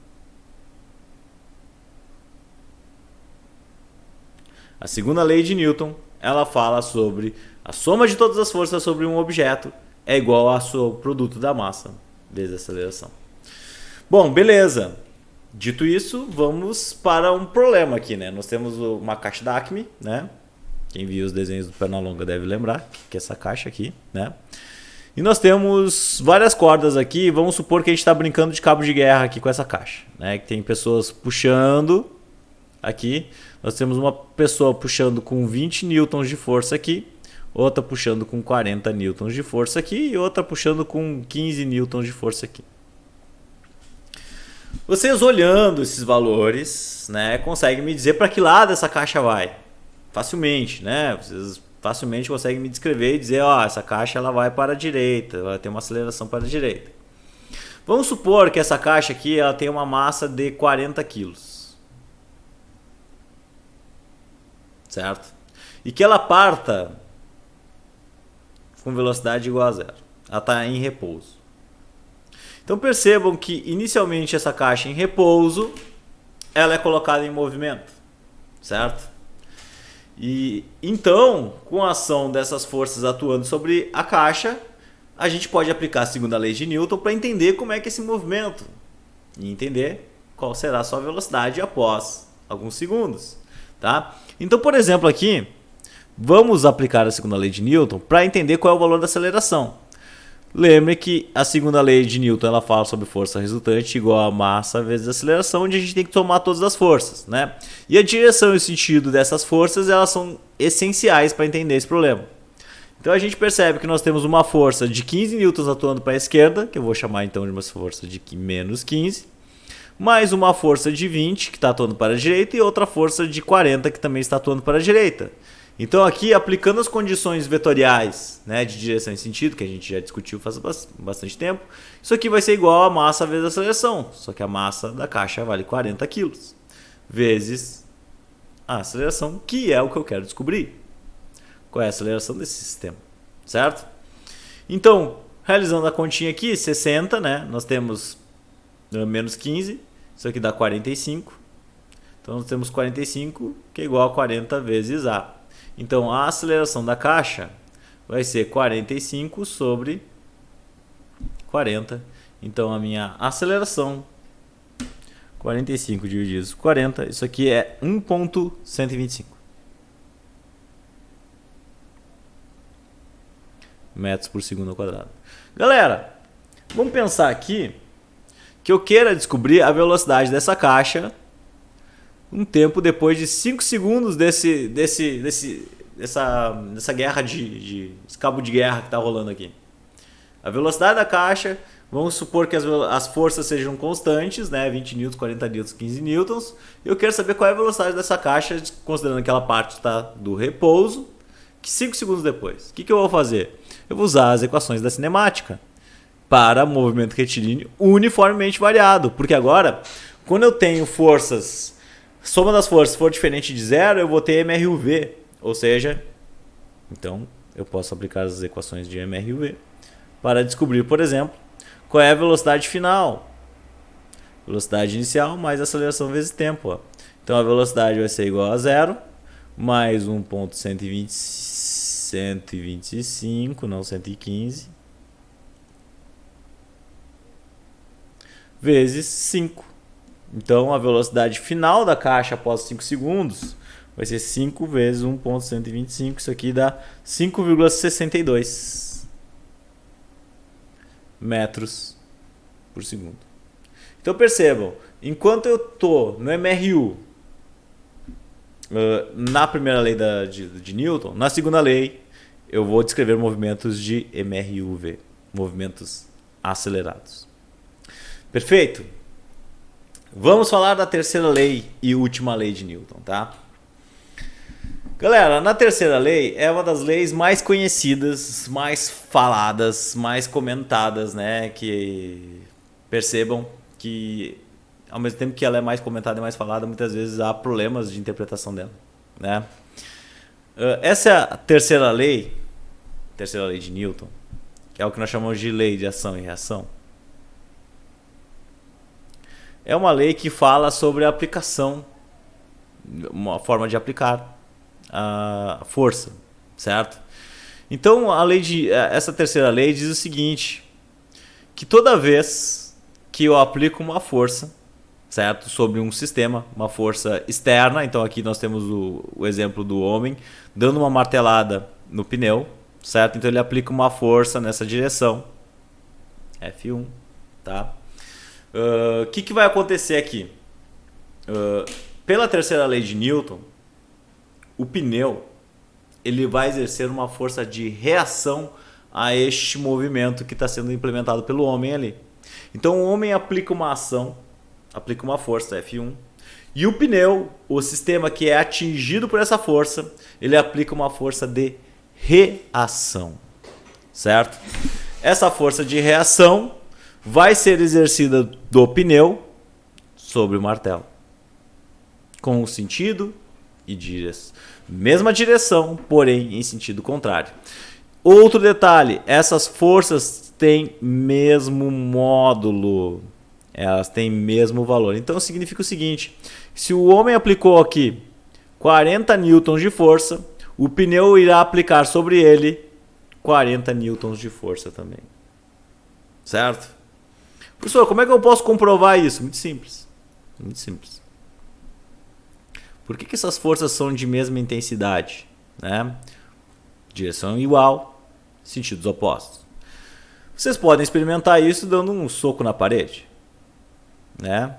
A segunda lei de Newton, ela fala sobre a soma de todas as forças sobre um objeto é igual ao seu produto da massa vezes a aceleração. Bom, beleza. Dito isso, vamos para um problema aqui, né? Nós temos uma caixa da Acme, né? Quem viu os desenhos do Pernalonga deve lembrar que é essa caixa aqui, né? E nós temos várias cordas aqui. Vamos supor que a gente está brincando de cabo de guerra aqui com essa caixa, né? Que tem pessoas puxando aqui. Nós temos uma pessoa puxando com 20 newtons de força aqui, outra puxando com 40 newtons de força aqui e outra puxando com 15 newtons de força aqui. Vocês olhando esses valores, né, conseguem me dizer para que lado essa caixa vai. Facilmente, né? Vocês facilmente conseguem me descrever e dizer, ó, essa caixa ela vai para a direita, ela tem uma aceleração para a direita. Vamos supor que essa caixa aqui ela tem uma massa de 40 kg. Certo? E que ela parta com velocidade igual a zero. Ela está em repouso. Então percebam que inicialmente essa caixa em repouso, ela é colocada em movimento, certo? E então, com a ação dessas forças atuando sobre a caixa, a gente pode aplicar a segunda lei de Newton para entender como é que é esse movimento e entender qual será a sua velocidade após alguns segundos, tá? Então, por exemplo, aqui vamos aplicar a segunda lei de Newton para entender qual é o valor da aceleração. Lembre que a segunda lei de Newton ela fala sobre força resultante igual a massa vezes a aceleração, onde a gente tem que tomar todas as forças, né? E a direção e o sentido dessas forças elas são essenciais para entender esse problema. Então a gente percebe que nós temos uma força de 15 newtons atuando para a esquerda, que eu vou chamar então de uma força de menos 15, mais uma força de 20 que está atuando para a direita e outra força de 40 que também está atuando para a direita. Então aqui, aplicando as condições vetoriais, né, de direção e sentido, que a gente já discutiu faz bastante tempo, isso aqui vai ser igual a massa vezes a aceleração, só que a massa da caixa vale 40 kg, vezes a aceleração, que é o que eu quero descobrir. Qual é a aceleração desse sistema, certo? Então, realizando a continha aqui, 60, né, nós temos menos 15, isso aqui dá 45, então nós temos 45, que é igual a 40 vezes A. Então, a aceleração da caixa vai ser 45 sobre 40. Então, a minha aceleração, 45 dividido por 40, isso aqui é 1,125 metros por segundo ao quadrado. Galera, vamos pensar aqui que eu queira descobrir a velocidade dessa caixa um tempo depois de 5 segundos dessa guerra esse cabo de guerra que está rolando aqui. A velocidade da caixa, vamos supor que as forças sejam constantes, né? 20 newtons, 40 newtons, 15 newtons. Eu quero saber qual é a velocidade dessa caixa, considerando que aquela parte está do repouso, que 5 segundos depois. O que eu vou fazer? Eu vou usar as equações da cinemática para movimento retilíneo uniformemente variado. Porque agora, quando eu tenho forças... Soma das forças for diferente de zero, eu vou ter MRUV. Ou seja, então eu posso aplicar as equações de MRUV para descobrir, por exemplo, qual é a velocidade final. Velocidade inicial mais aceleração vezes tempo. Ó. Então a velocidade vai ser igual a zero, mais 1,125, não 115, vezes 5. Então, a velocidade final da caixa após 5 segundos vai ser 5 vezes 1,125. Isso aqui dá 5,62 metros por segundo. Então, percebam, enquanto eu estou no MRU, na primeira lei de Newton, na segunda lei, eu vou descrever movimentos de MRUV, movimentos acelerados. Perfeito? Vamos falar da terceira lei e última lei de Newton, tá? Galera, na terceira lei é uma das leis mais conhecidas, mais faladas, mais comentadas, né? Que percebam que ao mesmo tempo que ela é mais comentada e mais falada, muitas vezes há problemas de interpretação dela, né? Essa é a terceira lei de Newton, que é o que nós chamamos de lei de ação e reação. É uma lei que fala sobre a aplicação, uma forma de aplicar a força, certo? Então, essa terceira lei diz o seguinte, que toda vez que eu aplico uma força, certo, sobre um sistema, uma força externa, então aqui nós temos o exemplo do homem dando uma martelada no pneu, certo? Então ele aplica uma força nessa direção, F1, tá? O que vai acontecer aqui? Pela terceira lei de Newton, o pneu ele vai exercer uma força de reação a este movimento que está sendo implementado pelo homem ali. Então o homem aplica uma ação, aplica uma força, F1, e o pneu, o sistema que é atingido por essa força, ele aplica uma força de reação, certo? Essa força de reação vai ser exercida do pneu sobre o martelo, com o sentido e direção, mesma direção, porém em sentido contrário. Outro detalhe, essas forças têm mesmo módulo, elas têm mesmo valor. Então significa o seguinte, se o homem aplicou aqui 40 newtons de força, o pneu irá aplicar sobre ele 40 newtons de força também. Certo? Professor, como é que eu posso comprovar isso? Muito simples. Muito simples. Por que essas forças são de mesma intensidade? Né? Direção igual, sentidos opostos. Vocês podem experimentar isso dando um soco na parede. Né?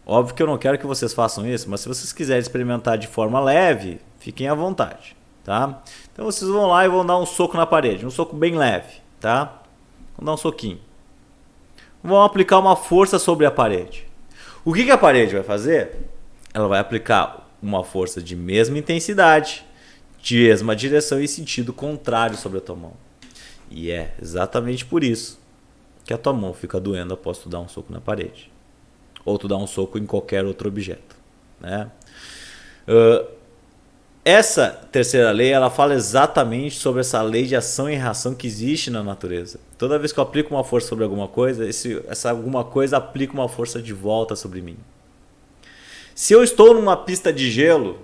Óbvio que eu não quero que vocês façam isso, mas se vocês quiserem experimentar de forma leve, fiquem à vontade. Tá? Então vocês vão lá e vão dar um soco na parede, um soco bem leve. Tá? Vão dar um soquinho. Vão aplicar uma força sobre a parede. O que a parede vai fazer? Ela vai aplicar uma força de mesma intensidade, de mesma direção e sentido contrário sobre a tua mão. E é exatamente por isso que a tua mão fica doendo após tu dar um soco na parede. Ou tu dar um soco em qualquer outro objeto. Né? Essa terceira lei, ela fala exatamente sobre essa lei de ação e reação que existe na natureza. Toda vez que eu aplico uma força sobre alguma coisa, essa alguma coisa aplica uma força de volta sobre mim. Se eu estou numa pista de gelo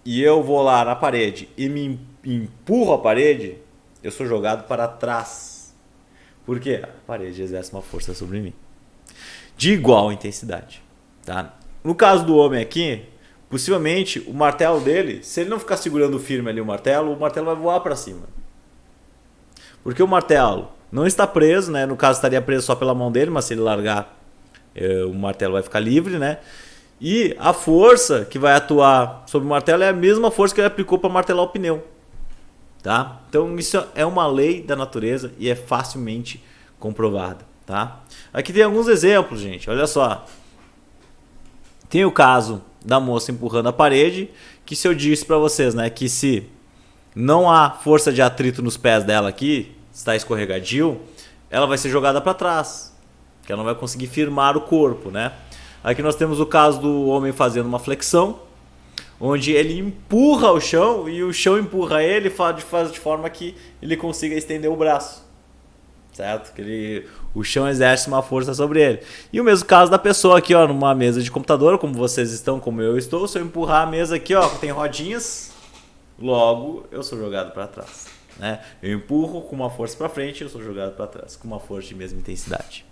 e eu vou lá na parede e me empurro a parede, eu sou jogado para trás. Por quê? A parede exerce uma força sobre mim. De igual intensidade. Tá? No caso do homem aqui, possivelmente o martelo dele, se ele não ficar segurando firme ali o martelo vai voar para cima. Porque o martelo não está preso, né? No caso estaria preso só pela mão dele, mas se ele largar, o martelo vai ficar livre, né? E a força que vai atuar sobre o martelo é a mesma força que ele aplicou para martelar o pneu. Tá? Então isso é uma lei da natureza e é facilmente comprovada. Tá? Aqui tem alguns exemplos, gente. Olha só. Tem o caso da moça empurrando a parede, que se eu disse para vocês, né, que se não há força de atrito nos pés dela aqui, está escorregadio, ela vai ser jogada para trás, que ela não vai conseguir firmar o corpo, né? Aqui nós temos o caso do homem fazendo uma flexão, onde ele empurra o chão e o chão empurra ele, faz de forma que ele consiga estender o braço. Certo? Que o chão exerce uma força sobre ele. E o mesmo caso da pessoa aqui, ó, numa mesa de computador, como vocês estão, como eu estou. Se eu empurrar a mesa aqui, ó, tem rodinhas, logo eu sou jogado para trás. Né? Eu empurro com uma força para frente, eu sou jogado para trás, com uma força de mesma intensidade.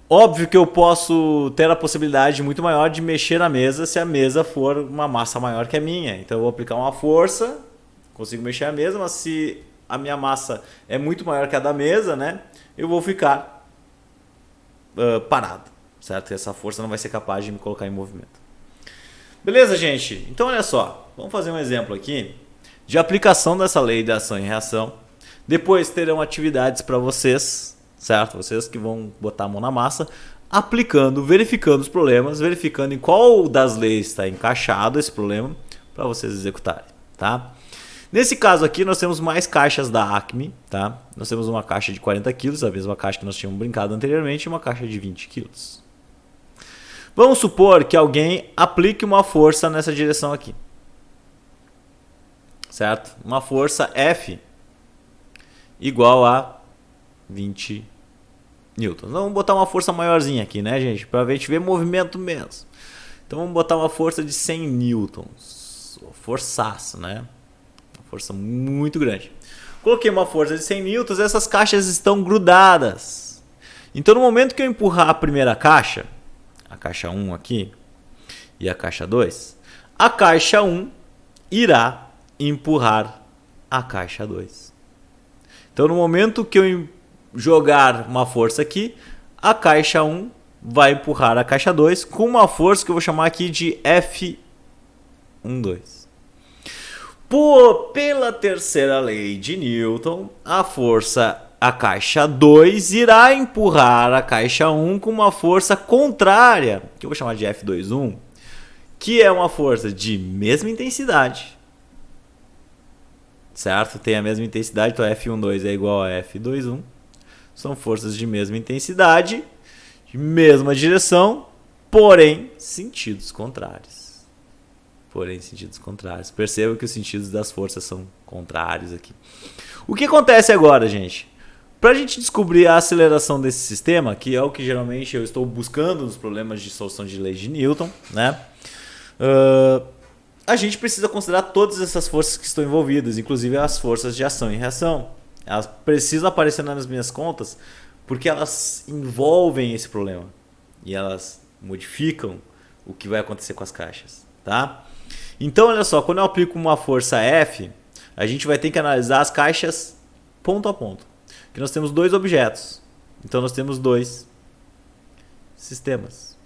Óbvio que eu posso ter a possibilidade muito maior de mexer na mesa se a mesa for uma massa maior que a minha. Então eu vou aplicar uma força, consigo mexer a mesa, mas se a minha massa é muito maior que a da mesa, né, eu vou ficar parado, certo? Essa força não vai ser capaz de me colocar em movimento. Beleza, gente? Então olha só, vamos fazer um exemplo aqui de aplicação dessa lei de ação e reação. Depois terão atividades para vocês, certo? Vocês que vão botar a mão na massa, aplicando, verificando os problemas, verificando em qual das leis está encaixado esse problema para vocês executarem, tá? Nesse caso aqui nós temos mais caixas da Acme, tá? Nós temos uma caixa de 40 kg, a mesma caixa que nós tínhamos brincado anteriormente, e uma caixa de 20 kg. Vamos supor que alguém aplique uma força nessa direção aqui, certo? Uma força F igual a 20 newtons. Vamos botar uma força maiorzinha aqui, né, gente? Para a gente ver movimento mesmo. Então vamos botar uma força de 100 newtons. Forçaço, né? Uma força muito grande. Coloquei uma força de 100 newtons, essas caixas estão grudadas. Então no momento que eu empurrar a primeira caixa, a caixa 1 aqui e a caixa 2, a caixa 1 irá empurrar a caixa 2. Então no momento que eu jogar uma força aqui, a caixa 1 vai empurrar a caixa 2 com uma força que eu vou chamar aqui de F12. Pela terceira lei de Newton, a caixa 2 irá empurrar a caixa 1 com uma força contrária, que eu vou chamar de F21, que é uma força de mesma intensidade. Certo? Tem a mesma intensidade, então F12 é igual a F21. São forças de mesma intensidade, de mesma direção, porém sentidos contrários. Perceba que os sentidos das forças são contrários aqui. O que acontece agora, gente? Para a gente descobrir a aceleração desse sistema, que é o que geralmente eu estou buscando nos problemas de solução de leis de Newton, né? A gente precisa considerar todas essas forças que estão envolvidas, inclusive as forças de ação e reação. Elas precisam aparecer nas minhas contas porque elas envolvem esse problema e elas modificam o que vai acontecer com as caixas, tá? Então, olha só, quando eu aplico uma força F, a gente vai ter que analisar as caixas ponto a ponto. Porque nós temos dois objetos, então nós temos dois sistemas.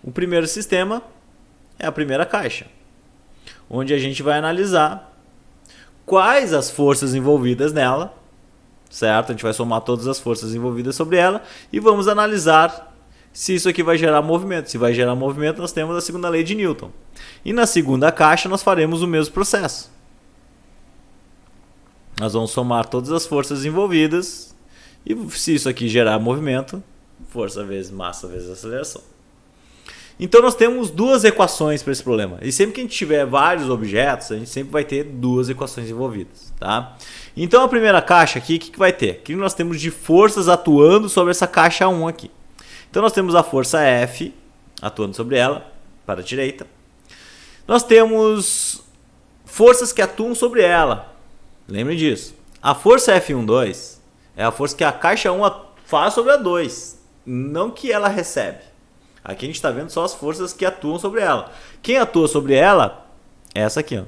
O primeiro sistema é a primeira caixa, onde a gente vai analisar quais as forças envolvidas nela, certo? A gente vai somar todas as forças envolvidas sobre ela e vamos analisar se isso aqui vai gerar movimento. Se vai gerar movimento, nós temos a segunda lei de Newton. E na segunda caixa nós faremos o mesmo processo. Nós vamos somar todas as forças envolvidas e se isso aqui gerar movimento, força vezes massa vezes aceleração. Então nós temos duas equações para esse problema. E sempre que a gente tiver vários objetos, a gente sempre vai ter duas equações envolvidas, tá? Então a primeira caixa aqui, o que vai ter? O que nós temos de forças atuando sobre essa caixa 1 aqui? Então nós temos a força F atuando sobre ela, para a direita. Nós temos forças que atuam sobre ela. Lembrem disso. A força F12 é a força que a caixa 1 faz sobre a 2, não que ela recebe. Aqui a gente está vendo só as forças que atuam sobre ela. Quem atua sobre ela é essa aqui, ó,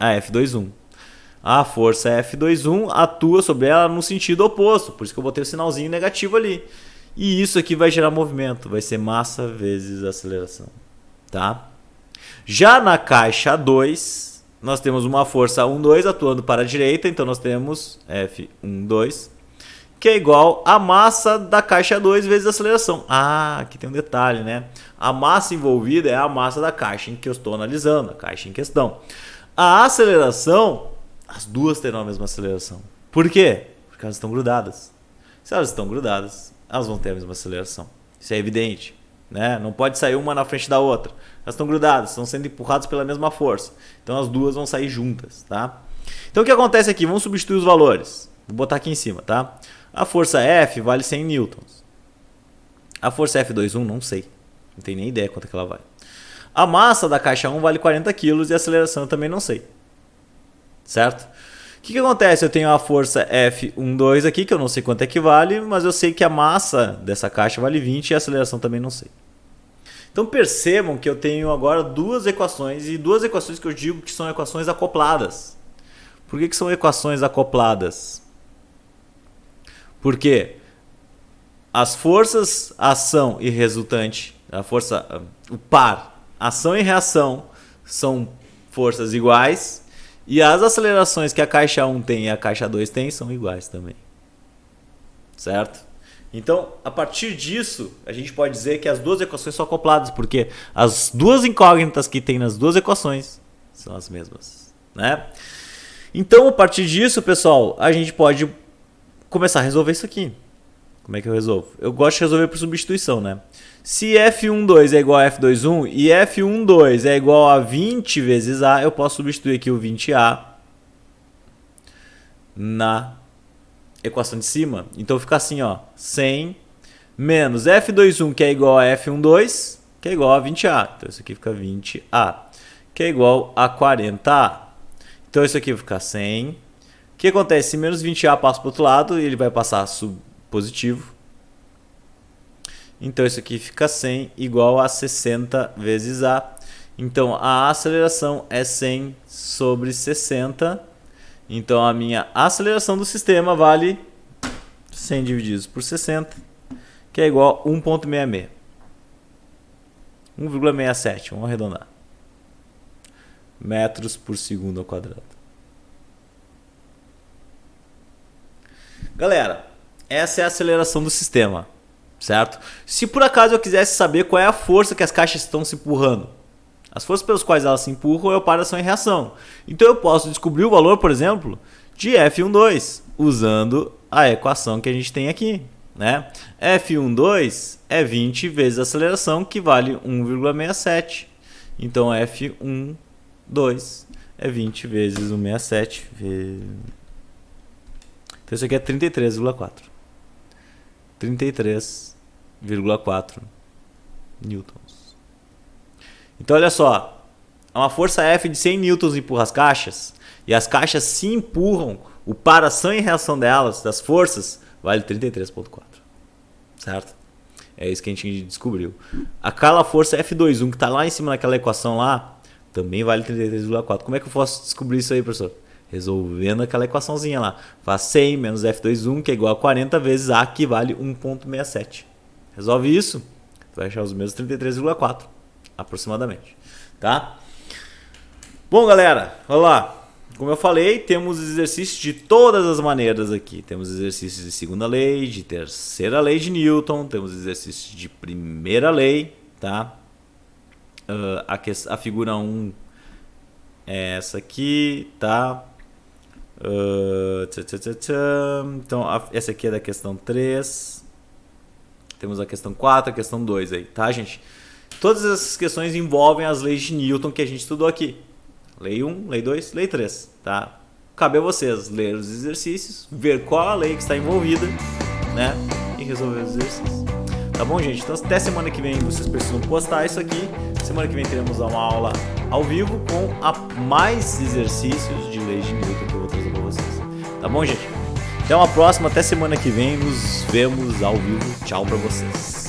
a F21. A força F21 atua sobre ela no sentido oposto, por isso que eu botei o sinalzinho negativo ali. E isso aqui vai gerar movimento, vai ser massa vezes aceleração, tá? Já na caixa 2, nós temos uma força 12 atuando para a direita, então nós temos F12, que é igual a massa da caixa 2 vezes a aceleração. Ah, aqui tem um detalhe, né? A massa envolvida é a massa da caixa em que eu estou analisando, a caixa em questão. A aceleração, as duas terão a mesma aceleração. Por quê? Porque elas estão grudadas. Se elas estão grudadas, elas vão ter a mesma aceleração. Isso é evidente, né? Não pode sair uma na frente da outra. Elas estão grudadas, estão sendo empurradas pela mesma força. Então as duas vão sair juntas, tá? Então o que acontece aqui? Vamos substituir os valores. Vou botar aqui em cima, tá? A força F vale 100 newtons. A força F21 não sei. Não tenho nem ideia quanto é que ela vale. A massa da caixa 1 vale 40 kg e a aceleração eu também não sei. Certo? O que acontece? Eu tenho a força F12 aqui, que eu não sei quanto é que vale, mas eu sei que a massa dessa caixa vale 20 e a aceleração também não sei. Então percebam que eu tenho agora duas equações, e duas equações que eu digo que são equações acopladas. Por que são equações acopladas? Porque as forças ação e resultante, o par, ação e reação, são forças iguais, e as acelerações que a caixa 1 tem e a caixa 2 tem são iguais também. Certo? Então, a partir disso, a gente pode dizer que as duas equações são acopladas, porque as duas incógnitas que tem nas duas equações são as mesmas, né? Então, a partir disso, pessoal, a gente pode começar a resolver isso aqui. Como é que eu resolvo? Eu gosto de resolver por substituição, né? Se F12 é igual a F21 e F12 é igual a 20 vezes A, eu posso substituir aqui o 20A na equação de cima. Então fica assim, ó, 100 menos F21, que é igual a F12, que é igual a 20A. Então isso aqui fica 20A, que é igual a 40A. Então isso aqui vai ficar 100. O que acontece? Se menos 20A passa para o outro lado, ele vai passar positivo. Então isso aqui fica 100 igual a 60 vezes A. Então a aceleração é 100 sobre 60. Então a minha aceleração do sistema vale 100 divididos por 60, que é igual a 1,66. 1,67, vamos arredondar. metros por segundo ao quadrado. Galera, essa é a aceleração do sistema, certo? Se por acaso eu quisesse saber qual é a força que as caixas estão se empurrando, as forças pelas quais elas se empurram é o par da ação e reação. Então eu posso descobrir o valor, por exemplo, de F12 usando a equação que a gente tem aqui, né? F12 é 20 vezes a aceleração, que vale 1,67. Então F12 é 20 vezes 1,67. Então isso aqui é 33,4. 33,4 newtons. Então olha só, uma força F de 100 newtons empurra as caixas, e as caixas se empurram, o par ação e reação delas, das forças, vale 33,4. Certo? É isso que a gente descobriu. Aquela força F21 que está lá em cima naquela equação lá, também vale 33,4. Como é que eu posso descobrir isso aí, professor? Resolvendo aquela equaçãozinha lá. Faz 100 menos F21, que é igual a 40 vezes A, que vale 1,67. Resolve isso, tu vai achar os mesmos 33,4, aproximadamente. Tá? Bom, galera, olha lá. Como eu falei, temos exercícios de todas as maneiras aqui. Temos exercícios de segunda lei, de terceira lei de Newton, temos exercícios de primeira lei, tá? A figura 1 é essa aqui, tá? Então, essa aqui é da questão 3. Temos a questão 4, a questão 2 aí, tá, gente? Todas essas questões envolvem as leis de Newton que a gente estudou aqui. Lei 1, Lei 2, Lei 3, tá? Cabe a vocês ler os exercícios, ver qual a lei que está envolvida, né? E resolver os exercícios. Tá bom, gente? Então até semana que vem vocês precisam postar isso aqui. Semana que vem teremos uma aula ao vivo com mais exercícios de leis de Newton que eu vou trazer para vocês. Tá bom, gente? Até uma próxima, até semana que vem. Nos vemos ao vivo. Tchau para vocês.